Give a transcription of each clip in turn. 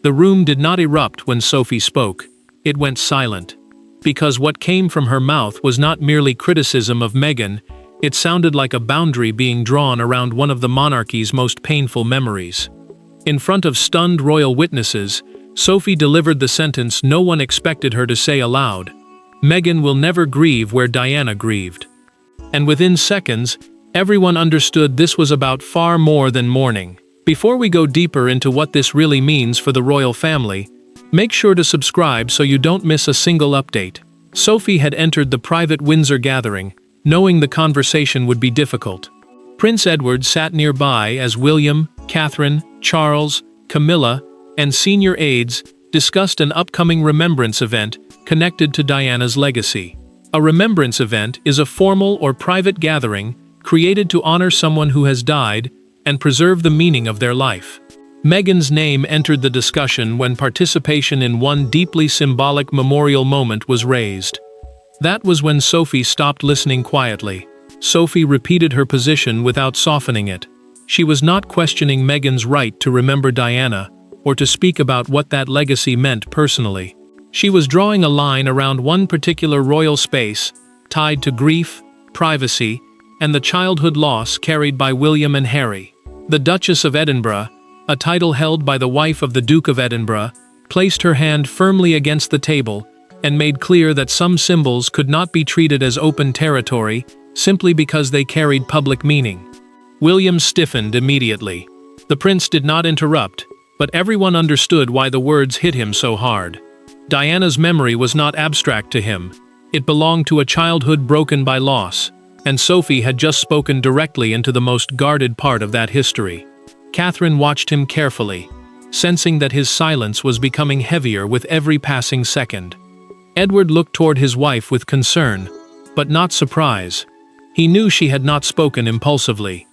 The room did not erupt when Sophie spoke. It went silent. Because what came from her mouth was not merely criticism of Meghan, it sounded like a boundary being drawn around one of the monarchy's most painful memories. In front of stunned royal witnesses, Sophie delivered the sentence no one expected her to say aloud: "Meghan will never grieve where Diana grieved." And within seconds, everyone understood this was about far more than mourning. Before we go deeper into what this really means for the royal family, make sure to subscribe so you don't miss a single update. Sophie had entered the private Windsor gathering, knowing the conversation would be difficult. Prince Edward sat nearby as William, Catherine, Charles, Camilla, and senior aides discussed an upcoming remembrance event connected to Diana's legacy. A remembrance event is a formal or private gathering created to honor someone who has died and preserve the meaning of their life. Meghan's name entered the discussion when participation in one deeply symbolic memorial moment was raised. That was when Sophie stopped listening quietly. Sophie repeated her position without softening it. She was not questioning Meghan's right to remember Diana or to speak about what that legacy meant personally. She was drawing a line around one particular royal space, tied to grief, privacy, and the childhood loss carried by William and Harry. The Duchess of Edinburgh, a title held by the wife of the Duke of Edinburgh, placed her hand firmly against the table and made clear that some symbols could not be treated as open territory simply because they carried public meaning. William stiffened immediately. The prince did not interrupt, but everyone understood why the words hit him so hard. Diana's memory was not abstract to him. It belonged to a childhood broken by loss, and Sophie had just spoken directly into the most guarded part of that history. Catherine watched him carefully, sensing that his silence was becoming heavier with every passing second. Edward looked toward his wife with concern, but not surprise. He knew she had not spoken impulsively.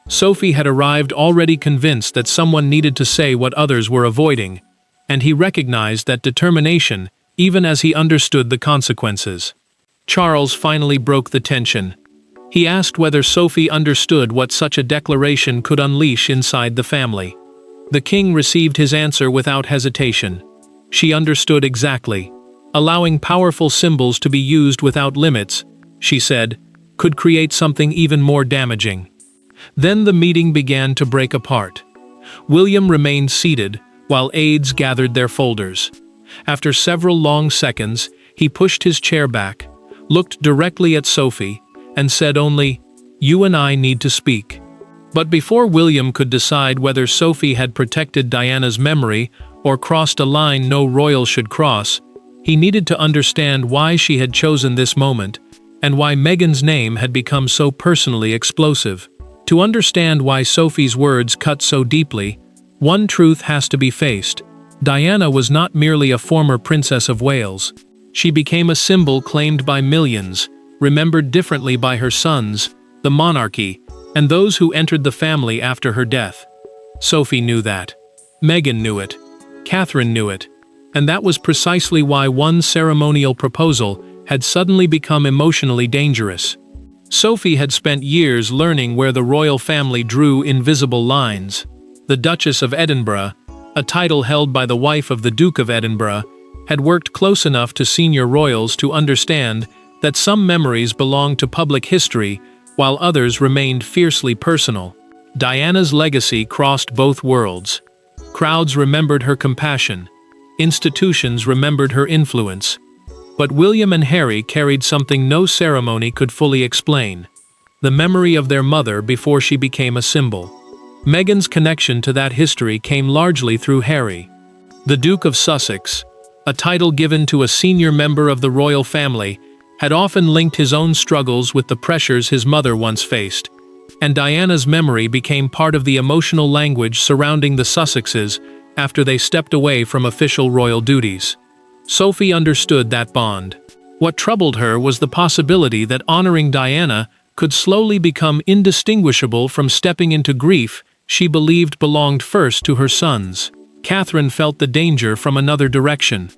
Sophie had arrived already convinced that someone needed to say what others were avoiding, and he recognized that determination, even as he understood the consequences. Charles finally broke the tension. He asked whether Sophie understood what such a declaration could unleash inside the family. The king received his answer without hesitation. She understood exactly. Allowing powerful symbols to be used without limits, she said, could create something even more damaging. Then the meeting began to break apart. William remained seated, while aides gathered their folders. After several long seconds, he pushed his chair back, looked directly at Sophie, and said only, "You and I need to speak." But before William could decide whether Sophie had protected Diana's memory or crossed a line no royal should cross, he needed to understand why she had chosen this moment, and why Meghan's name had become so personally explosive. To understand why Sophie's words cut so deeply, one truth has to be faced. Diana was not merely a former Princess of Wales. She became a symbol claimed by millions, remembered differently by her sons, the monarchy, and those who entered the family after her death. Sophie knew that. Meghan knew it. Catherine knew it. And that was precisely why one ceremonial proposal had suddenly become emotionally dangerous. Sophie had spent years learning where the royal family drew invisible lines. The Duchess of Edinburgh, a title held by the wife of the Duke of Edinburgh, had worked close enough to senior royals to understand that some memories belonged to public history while others remained fiercely personal. Diana's legacy crossed both worlds. Crowds remembered her compassion. Institutions remembered her influence. But William and Harry carried something no ceremony could fully explain: the memory of their mother before she became a symbol. Meghan's connection to that history came largely through Harry. The Duke of Sussex, a title given to a senior member of the royal family, had often linked his own struggles with the pressures his mother once faced, and Diana's memory became part of the emotional language surrounding the Sussexes after they stepped away from official royal duties. Sophie understood that bond. What troubled her was the possibility that honoring Diana could slowly become indistinguishable from stepping into grief she believed belonged first to her sons. Catherine felt the danger from another direction.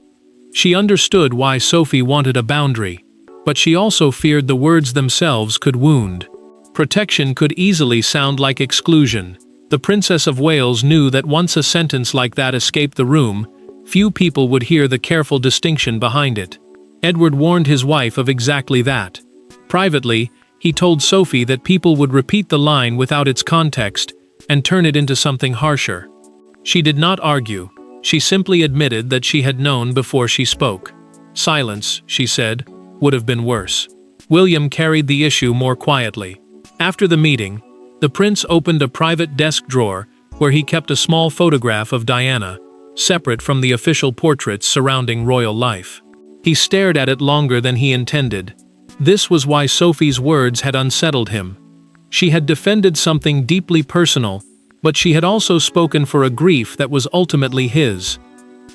She understood why Sophie wanted a boundary, but she also feared the words themselves could wound. Protection could easily sound like exclusion. The Princess of Wales knew that once a sentence like that escaped the room, few people would hear the careful distinction behind it. Edward warned his wife of exactly that. Privately, he told Sophie that people would repeat the line without its context and turn it into something harsher. She did not argue. She simply admitted that she had known before she spoke. Silence, she said, would have been worse. William carried the issue more quietly. After the meeting, the prince opened a private desk drawer where he kept a small photograph of Diana, separate from the official portraits surrounding royal life. He stared at it longer than he intended. This was why Sophie's words had unsettled him. She had defended something deeply personal, but she had also spoken for a grief that was ultimately his.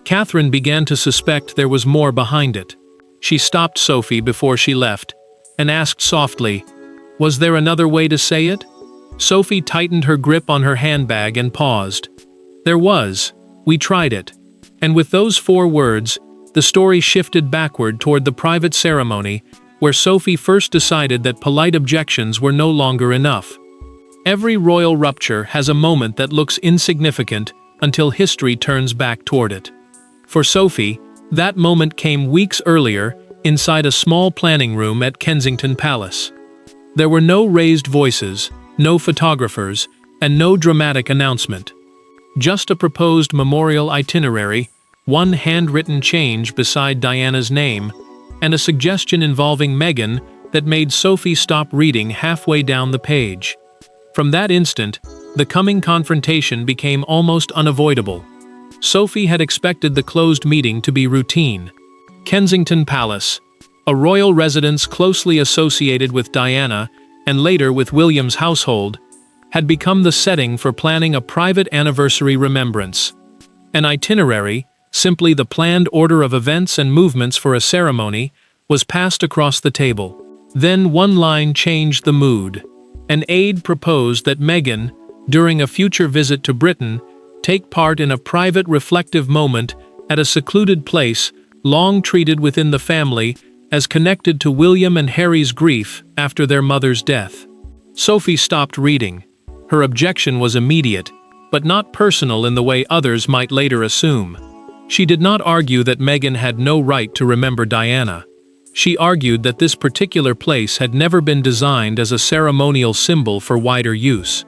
Catherine began to suspect there was more behind it. She stopped Sophie before she left and asked softly, "Was there another way to say it?" Sophie tightened her grip on her handbag and paused. "There was. We tried it." And with those 4 words, the story shifted backward toward the private ceremony where Sophie first decided that polite objections were no longer enough. Every royal rupture has a moment that looks insignificant until history turns back toward it. For Sophie, that moment came weeks earlier inside a small planning room at Kensington Palace. There were no raised voices, no photographers, and no dramatic announcement. Just a proposed memorial itinerary, one handwritten change beside Diana's name, and a suggestion involving Meghan that made Sophie stop reading halfway down the page. From that instant, the coming confrontation became almost unavoidable. Sophie had expected the closed meeting to be routine. Kensington Palace, a royal residence closely associated with Diana and later with William's household, had become the setting for planning a private anniversary remembrance. An itinerary, simply the planned order of events and movements for a ceremony, was passed across the table. Then one line changed the mood. An aide proposed that Meghan, during a future visit to Britain, take part in a private reflective moment at a secluded place long treated within the family as connected to William and Harry's grief after their mother's death. Sophie stopped reading. Her objection was immediate, but not personal in the way others might later assume. She did not argue that Meghan had no right to remember Diana. She argued that this particular place had never been designed as a ceremonial symbol for wider use.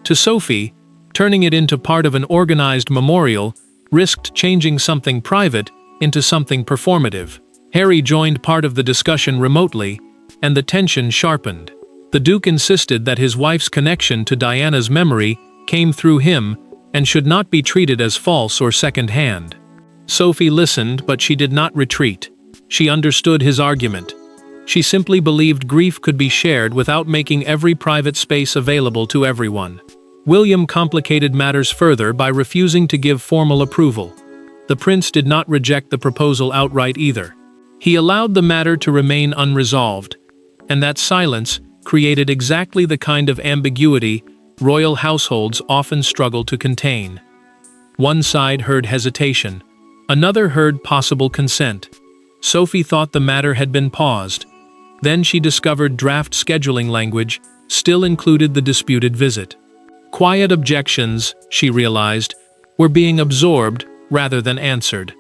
To Sophie, turning it into part of an organized memorial risked changing something private into something performative. Harry joined part of the discussion remotely, and the tension sharpened. The Duke insisted that his wife's connection to Diana's memory came through him and should not be treated as false or second-hand. Sophie listened, but she did not retreat. She understood his argument. She simply believed grief could be shared without making every private space available to everyone. William complicated matters further by refusing to give formal approval. The prince did not reject the proposal outright either. He allowed the matter to remain unresolved, and that silence created exactly the kind of ambiguity royal households often struggle to contain. One side heard hesitation. Another heard possible consent. Sophie thought the matter had been paused. Then she discovered draft scheduling language still included the disputed visit. Quiet objections, she realized, were being absorbed rather than answered.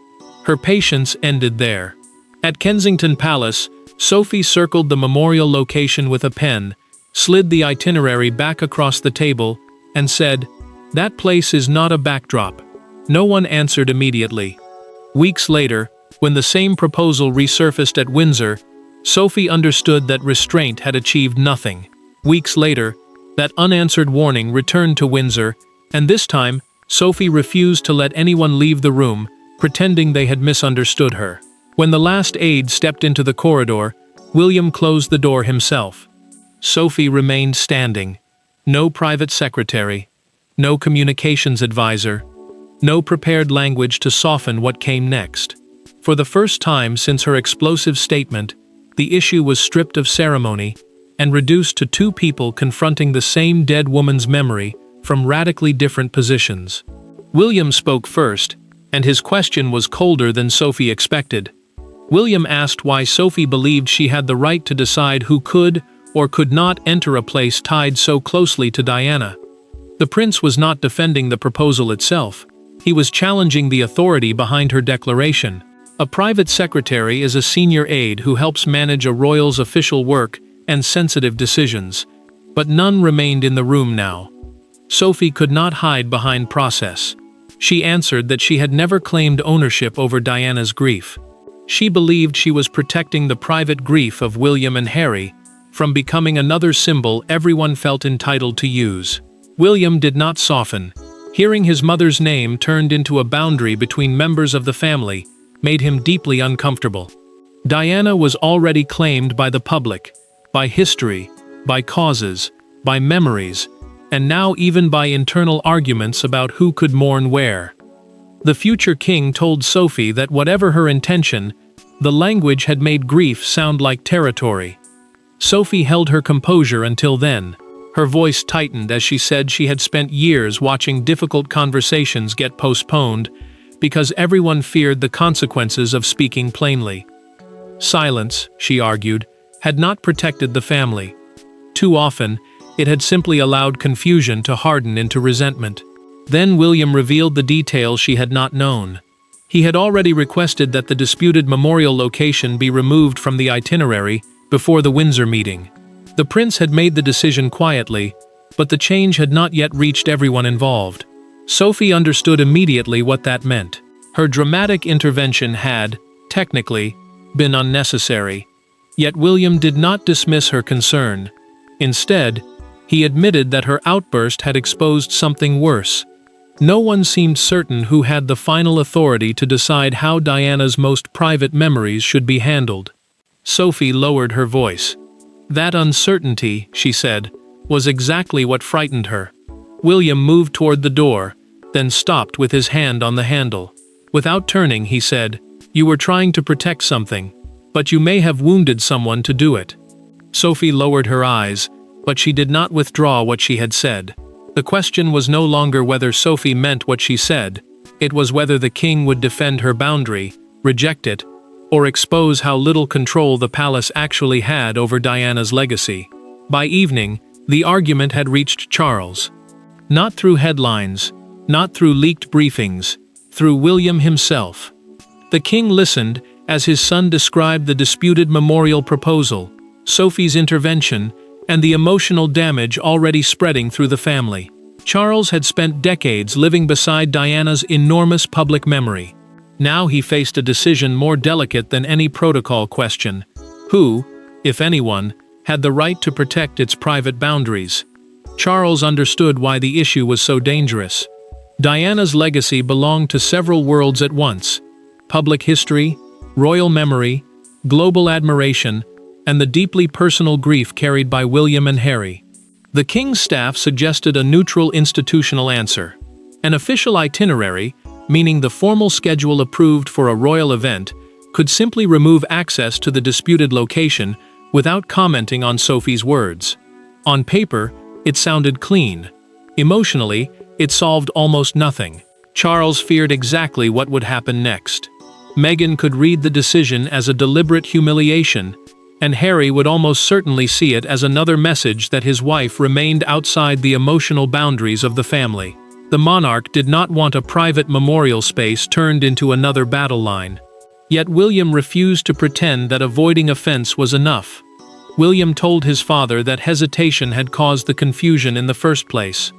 Her patience ended there. At Kensington Palace, Sophie circled the memorial location with a pen, slid the itinerary back across the table, and said, "That place is not a backdrop." No one answered immediately. Weeks later, when the same proposal resurfaced at Windsor, Sophie understood that restraint had achieved nothing. Weeks later, that unanswered warning returned to Windsor, and this time, Sophie refused to let anyone leave the room, pretending they had misunderstood her. When the last aide stepped into the corridor, William closed the door himself. Sophie remained standing. No private secretary, no communications advisor, no prepared language to soften what came next. For the first time since her explosive statement, the issue was stripped of ceremony and reduced to 2 people confronting the same dead woman's memory from radically different positions. William spoke first, and his question was colder than Sophie expected. William asked why Sophie believed she had the right to decide who could or could not enter a place tied so closely to Diana. The prince was not defending the proposal itself. He was challenging the authority behind her declaration. A private secretary is a senior aide who helps manage a royal's official work and sensitive decisions. But none remained in the room now. Sophie could not hide behind process. She answered that she had never claimed ownership over Diana's grief. She believed she was protecting the private grief of William and Harry from becoming another symbol everyone felt entitled to use. William did not soften. Hearing his mother's name turned into a boundary between members of the family made him deeply uncomfortable. Diana was already claimed by the public, by history, by causes, by memories, and now even by internal arguments about who could mourn where. The future king told Sophie that whatever her intention, the language had made grief sound like territory. Sophie held her composure until then. Her voice tightened as she said she had spent years watching difficult conversations get postponed because everyone feared the consequences of speaking plainly. Silence, she argued, had not protected the family. Too often, it had simply allowed confusion to harden into resentment. Then William revealed the details she had not known. He had already requested that the disputed memorial location be removed from the itinerary before the Windsor meeting. The prince had made the decision quietly, but the change had not yet reached everyone involved. Sophie understood immediately what that meant. Her dramatic intervention had, technically, been unnecessary. Yet William did not dismiss her concern. Instead, he admitted that her outburst had exposed something worse. No one seemed certain who had the final authority to decide how Diana's most private memories should be handled. Sophie lowered her voice. That uncertainty, she said, was exactly what frightened her. William moved toward the door, then stopped with his hand on the handle. Without turning, he said, "You were trying to protect something, but you may have wounded someone to do it." Sophie lowered her eyes, but she did not withdraw what she had said. The question was no longer whether Sophie meant what she said. It was whether the king would defend her boundary, reject it, or expose how little control the palace actually had over Diana's legacy. By evening, the argument had reached Charles. Not through headlines, not through leaked briefings, through William himself. The king listened as his son described the disputed memorial proposal, Sophie's intervention, and the emotional damage already spreading through the family. Charles had spent decades living beside Diana's enormous public memory. Now he faced a decision more delicate than any protocol question. Who, if anyone, had the right to protect its private boundaries? Charles understood why the issue was so dangerous. Diana's legacy belonged to several worlds at once: public history, royal memory, global admiration, and the deeply personal grief carried by William and Harry. The king's staff suggested a neutral institutional answer. An official itinerary, meaning the formal schedule approved for a royal event, could simply remove access to the disputed location without commenting on Sophie's words. On paper, it sounded clean. Emotionally, it solved almost nothing. Charles feared exactly what would happen next. Meghan could read the decision as a deliberate humiliation, and Harry would almost certainly see it as another message that his wife remained outside the emotional boundaries of the family. The monarch did not want a private memorial space turned into another battle line. Yet William refused to pretend that avoiding offense was enough. William told his father that hesitation had caused the confusion in the first place.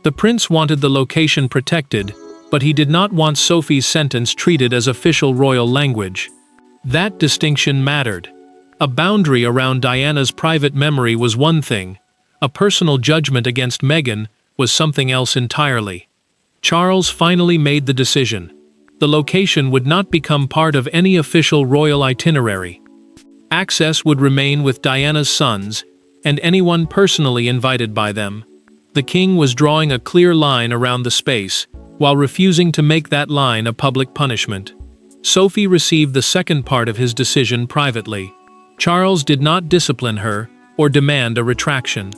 The prince wanted the location protected, but he did not want Sophie's sentence treated as official royal language. That distinction mattered. A boundary around Diana's private memory was one thing. A personal judgment against Meghan was something else entirely. Charles finally made the decision. The location would not become part of any official royal itinerary. Access would remain with Diana's sons, and anyone personally invited by them. The king was drawing a clear line around the space, while refusing to make that line a public punishment. Sophie received the second part of his decision privately. Charles did not discipline her or demand a retraction.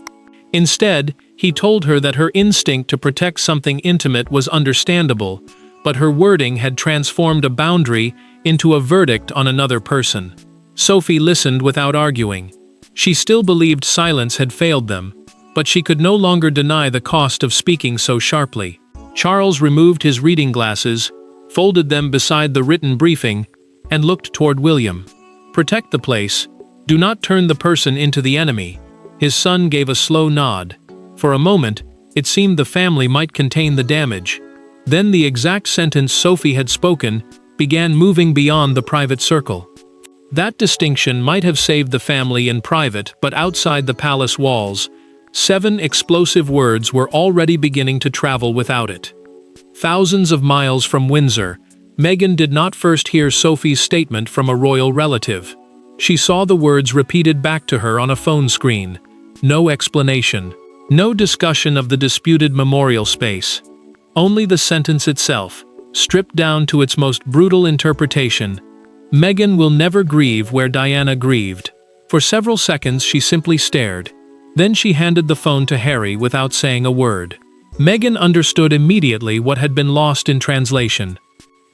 Instead, he told her that her instinct to protect something intimate was understandable, but her wording had transformed a boundary into a verdict on another person. Sophie listened without arguing. She still believed silence had failed them, but she could no longer deny the cost of speaking so sharply. Charles removed his reading glasses, folded them beside the written briefing, and looked toward William. "Protect the place. Do not turn the person into the enemy." His son gave a slow nod. For a moment, it seemed the family might contain the damage. Then the exact sentence Sophie had spoken began moving beyond the private circle. That distinction might have saved the family in private, but outside the palace walls, 7 explosive words were already beginning to travel without it. Thousands of miles from Windsor, Meghan did not first hear Sophie's statement from a royal relative. She saw the words repeated back to her on a phone screen. No explanation. No discussion of the disputed memorial space. Only the sentence itself, stripped down to its most brutal interpretation. Meghan will never grieve where Diana grieved. For several seconds she simply stared. Then she handed the phone to Harry without saying a word. Meghan understood immediately what had been lost in translation.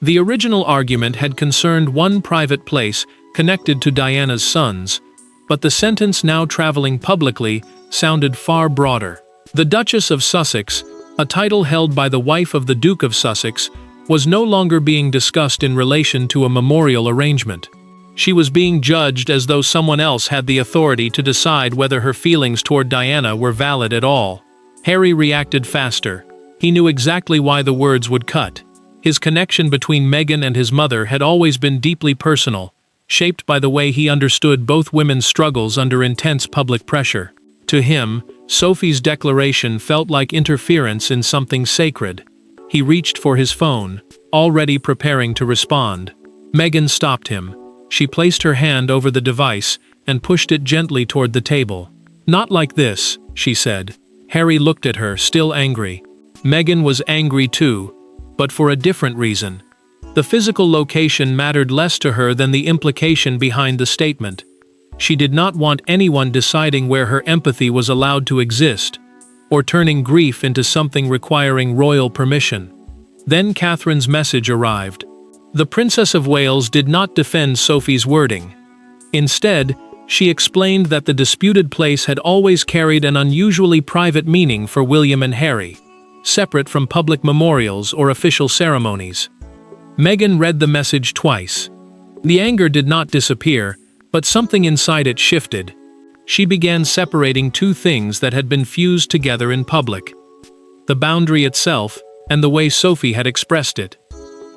The original argument had concerned one private place connected to Diana's sons, but the sentence now traveling publicly sounded far broader. The Duchess of Sussex, a title held by the wife of the Duke of Sussex, was no longer being discussed in relation to a memorial arrangement. She was being judged as though someone else had the authority to decide whether her feelings toward Diana were valid at all. Harry reacted faster. He knew exactly why the words would cut. His connection between Meghan and his mother had always been deeply personal, shaped by the way he understood both women's struggles under intense public pressure. To him, Sophie's declaration felt like interference in something sacred. He reached for his phone, already preparing to respond. Meghan stopped him. She placed her hand over the device and pushed it gently toward the table. "Not like this," she said. Harry looked at her, still angry. Meghan was angry too, but for a different reason. The physical location mattered less to her than the implication behind the statement. She did not want anyone deciding where her empathy was allowed to exist, or turning grief into something requiring royal permission. Then Catherine's message arrived. The Princess of Wales did not defend Sophie's wording. Instead, she explained that the disputed place had always carried an unusually private meaning for William and Harry, separate from public memorials or official ceremonies. Meghan read the message twice. The anger did not disappear, but something inside it shifted. She began separating two things that had been fused together in public: the boundary itself and the way Sophie had expressed it.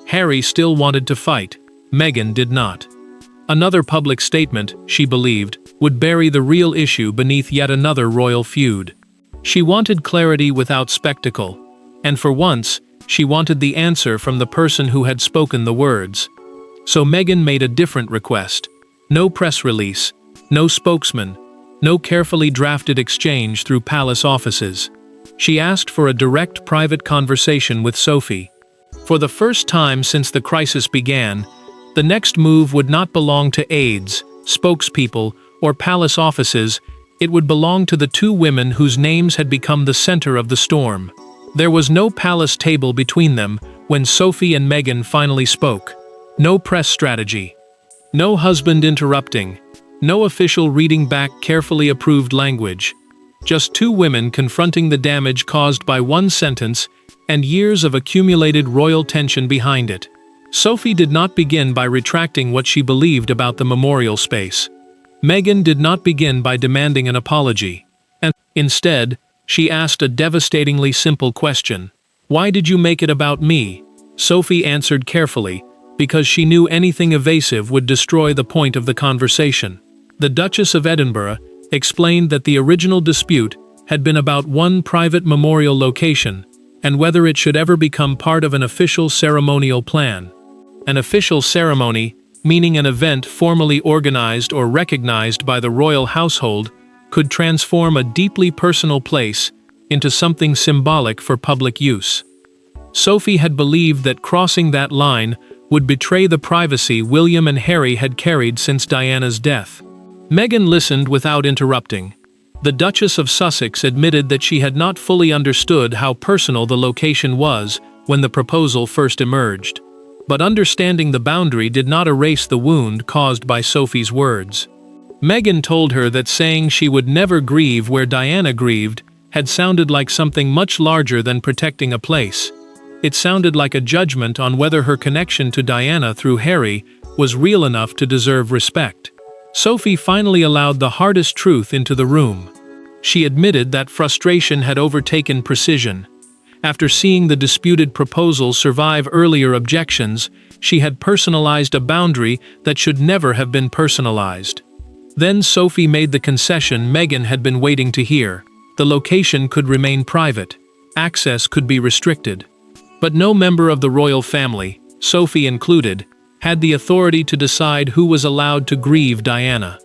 Harry still wanted to fight. Meghan did not. Another public statement, she believed, would bury the real issue beneath yet another royal feud. She wanted clarity without spectacle, and for once, she wanted the answer from the person who had spoken the words. So Meghan made a different request. No press release, no spokesman, no carefully drafted exchange through palace offices. She asked for a direct private conversation with Sophie. For the first time since the crisis began, the next move would not belong to aides, spokespeople, or palace offices. It would belong to the two women whose names had become the center of the storm. There was no palace table between them when Sophie and Meghan finally spoke. No press strategy. No husband interrupting. No official reading back carefully approved language. Just two women confronting the damage caused by one sentence and years of accumulated royal tension behind it. Sophie did not begin by retracting what she believed about the memorial space. Meghan did not begin by demanding an apology. And instead, she asked a devastatingly simple question. "Why did you make it about me?" Sophie answered carefully, because she knew anything evasive would destroy the point of the conversation. The Duchess of Edinburgh explained that the original dispute had been about one private memorial location, and whether it should ever become part of an official ceremonial plan. An official ceremony, meaning an event formally organized or recognized by the royal household, could transform a deeply personal place into something symbolic for public use. Sophie had believed that crossing that line would betray the privacy William and Harry had carried since Diana's death. Meghan listened without interrupting. The Duchess of Sussex admitted that she had not fully understood how personal the location was when the proposal first emerged. But understanding the boundary did not erase the wound caused by Sophie's words. Meghan told her that saying she would never grieve where Diana grieved had sounded like something much larger than protecting a place. It sounded like a judgment on whether her connection to Diana through Harry was real enough to deserve respect. Sophie finally allowed the hardest truth into the room. She admitted that frustration had overtaken precision. After seeing the disputed proposal survive earlier objections, she had personalized a boundary that should never have been personalized. Then Sophie made the concession Meghan had been waiting to hear. The location could remain private. Access could be restricted. But no member of the royal family, Sophie included, had the authority to decide who was allowed to grieve Diana.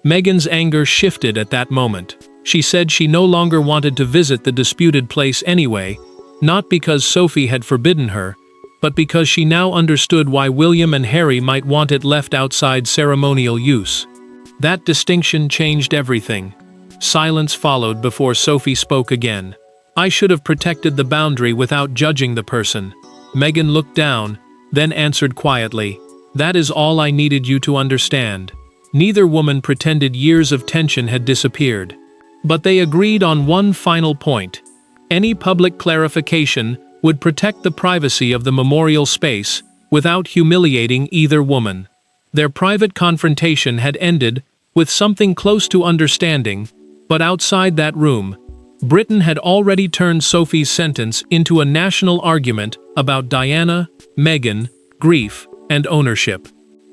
Meghan's anger shifted at that moment. She said she no longer wanted to visit the disputed place anyway, not because Sophie had forbidden her, but because she now understood why William and Harry might want it left outside ceremonial use. That distinction changed everything. Silence followed before Sophie spoke again. "I should have protected the boundary without judging the person." Meghan looked down, then answered quietly, "That is all I needed you to understand." Neither woman pretended years of tension had disappeared. But they agreed on one final point. Any public clarification would protect the privacy of the memorial space without humiliating either woman. Their private confrontation had ended with something close to understanding, but outside that room, Britain had already turned Sophie's sentence into a national argument about Diana, Meghan, grief, and ownership.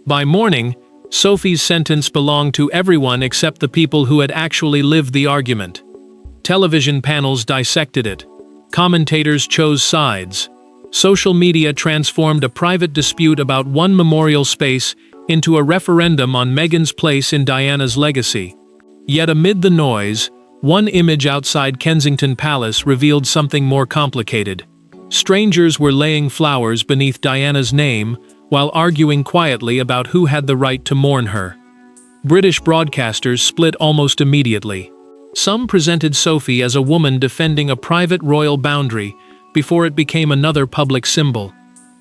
By morning, Sophie's sentence belonged to everyone except the people who had actually lived the argument. Television panels dissected it. Commentators chose sides. Social media transformed a private dispute about one memorial space into a referendum on Meghan's place in Diana's legacy. Yet amid the noise, one image outside Kensington Palace revealed something more complicated. Strangers were laying flowers beneath Diana's name while arguing quietly about who had the right to mourn her. British broadcasters split almost immediately. Some presented Sophie as a woman defending a private royal boundary before it became another public symbol.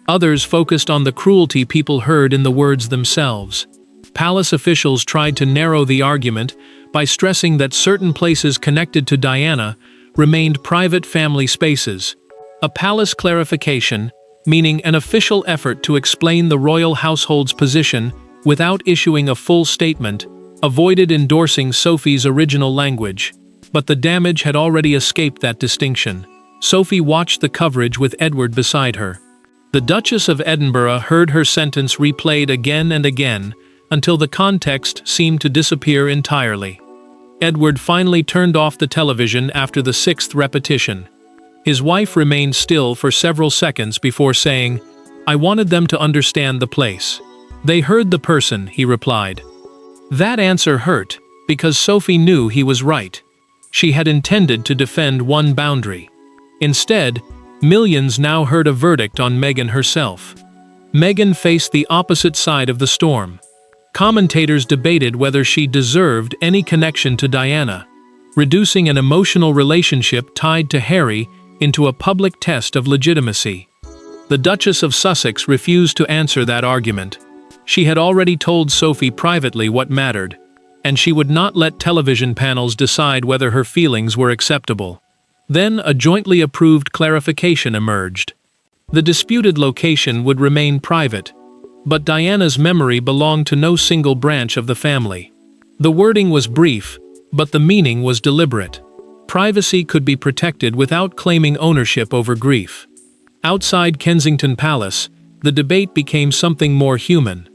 Others focused on the cruelty people heard in the words themselves. Palace officials tried to narrow the argument by stressing that certain places connected to Diana remained private family spaces. A palace clarification, meaning an official effort to explain the royal household's position without issuing a full statement, avoided endorsing Sophie's original language. But the damage had already escaped that distinction. Sophie watched the coverage with Edward beside her. The Duchess of Edinburgh heard her sentence replayed again and again, until the context seemed to disappear entirely. Edward finally turned off the television after the 6th repetition. His wife remained still for several seconds before saying, "I wanted them to understand the place." "They heard the person," he replied. That answer hurt, because Sophie knew he was right. She had intended to defend one boundary. Instead, millions now heard a verdict on Meghan herself. Meghan faced the opposite side of the storm. Commentators debated whether she deserved any connection to Diana, reducing an emotional relationship tied to Harry into a public test of legitimacy. The Duchess of Sussex refused to answer that argument. She had already told Sophie privately what mattered, and she would not let television panels decide whether her feelings were acceptable. Then a jointly approved clarification emerged. The disputed location would remain private, but Diana's memory belonged to no single branch of the family. The wording was brief, but the meaning was deliberate. Privacy could be protected without claiming ownership over grief. Outside Kensington Palace, the debate became something more human.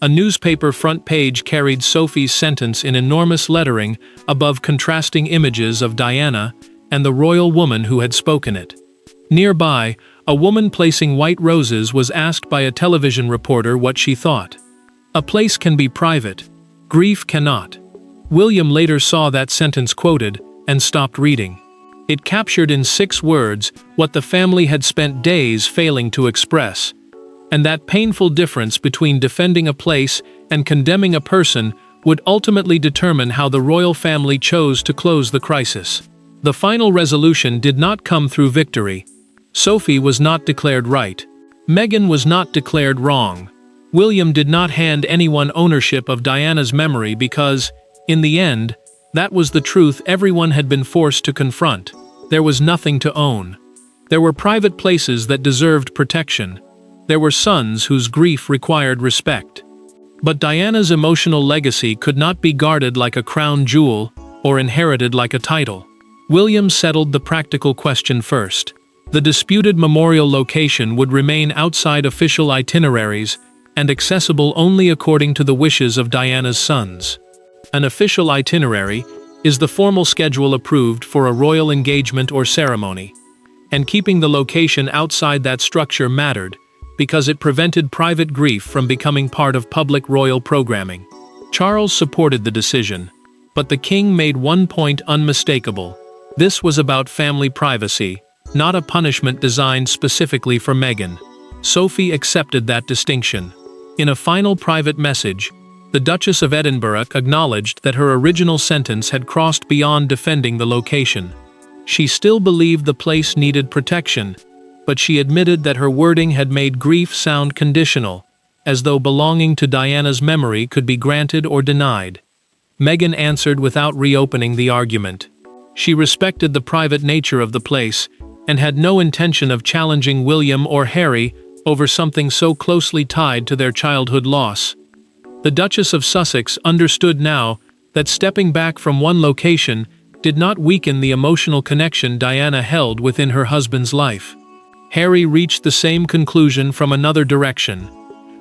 A newspaper front page carried Sophie's sentence in enormous lettering above contrasting images of Diana and the royal woman who had spoken it. Nearby, a woman placing white roses was asked by a television reporter what she thought. "A place can be private. Grief cannot." William later saw that sentence quoted and stopped reading. It captured in 6 words what the family had spent days failing to express. And that painful difference between defending a place and condemning a person would ultimately determine how the royal family chose to close the crisis. The final resolution did not come through victory. Sophie was not declared right. Meghan was not declared wrong. William did not hand anyone ownership of Diana's memory because, in the end, That was the truth everyone had been forced to confront. There was nothing to own. There were private places that deserved protection. There were sons whose grief required respect. But Diana's emotional legacy could not be guarded like a crown jewel or inherited like a title. William settled the practical question first. The disputed memorial location would remain outside official itineraries and accessible only according to the wishes of Diana's sons. An official itinerary is the formal schedule approved for a royal engagement or ceremony, and keeping the location outside that structure mattered because it prevented private grief from becoming part of public royal programming. Charles supported the decision, but the king made one point unmistakable. This was about family privacy, not a punishment designed specifically for Meghan. Sophie accepted that distinction. In a final private message, the Duchess of Edinburgh acknowledged that her original sentence had crossed beyond defending the location. She still believed the place needed protection, but she admitted that her wording had made grief sound conditional, as though belonging to Diana's memory could be granted or denied. Meghan answered without reopening the argument. She respected the private nature of the place and had no intention of challenging William or Harry over something so closely tied to their childhood loss. The Duchess of Sussex understood now that stepping back from one location did not weaken the emotional connection Diana held within her husband's life. Harry reached the same conclusion from another direction.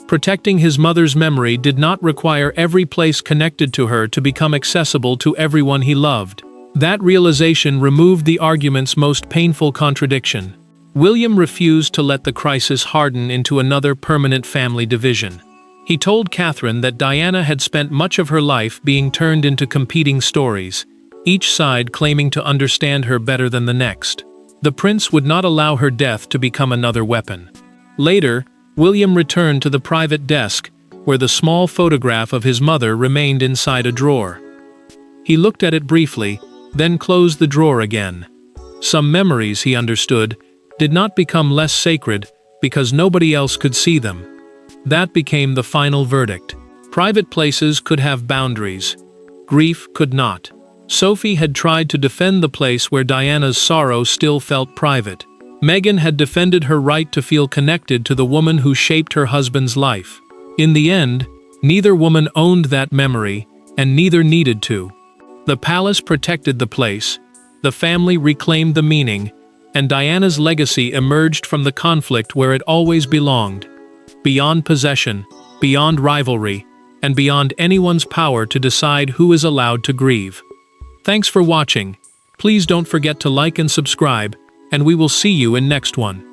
Protecting his mother's memory did not require every place connected to her to become accessible to everyone he loved. That realization removed the argument's most painful contradiction. William refused to let the crisis harden into another permanent family division. He told Catherine that Diana had spent much of her life being turned into competing stories, each side claiming to understand her better than the next. The prince would not allow her death to become another weapon. Later, William returned to the private desk, where the small photograph of his mother remained inside a drawer. He looked at it briefly, then closed the drawer again. Some memories, he understood, did not become less sacred because nobody else could see them. That became the final verdict. Private places could have boundaries. Grief could not. Sophie had tried to defend the place where Diana's sorrow still felt private. Meghan had defended her right to feel connected to the woman who shaped her husband's life. In the end, neither woman owned that memory, and neither needed to. The palace protected the place, the family reclaimed the meaning, and Diana's legacy emerged from the conflict where it always belonged. Beyond possession, beyond rivalry, and beyond anyone's power to decide who is allowed to grieve. Thanks for watching. Please don't forget to like and subscribe, and we will see you in next one.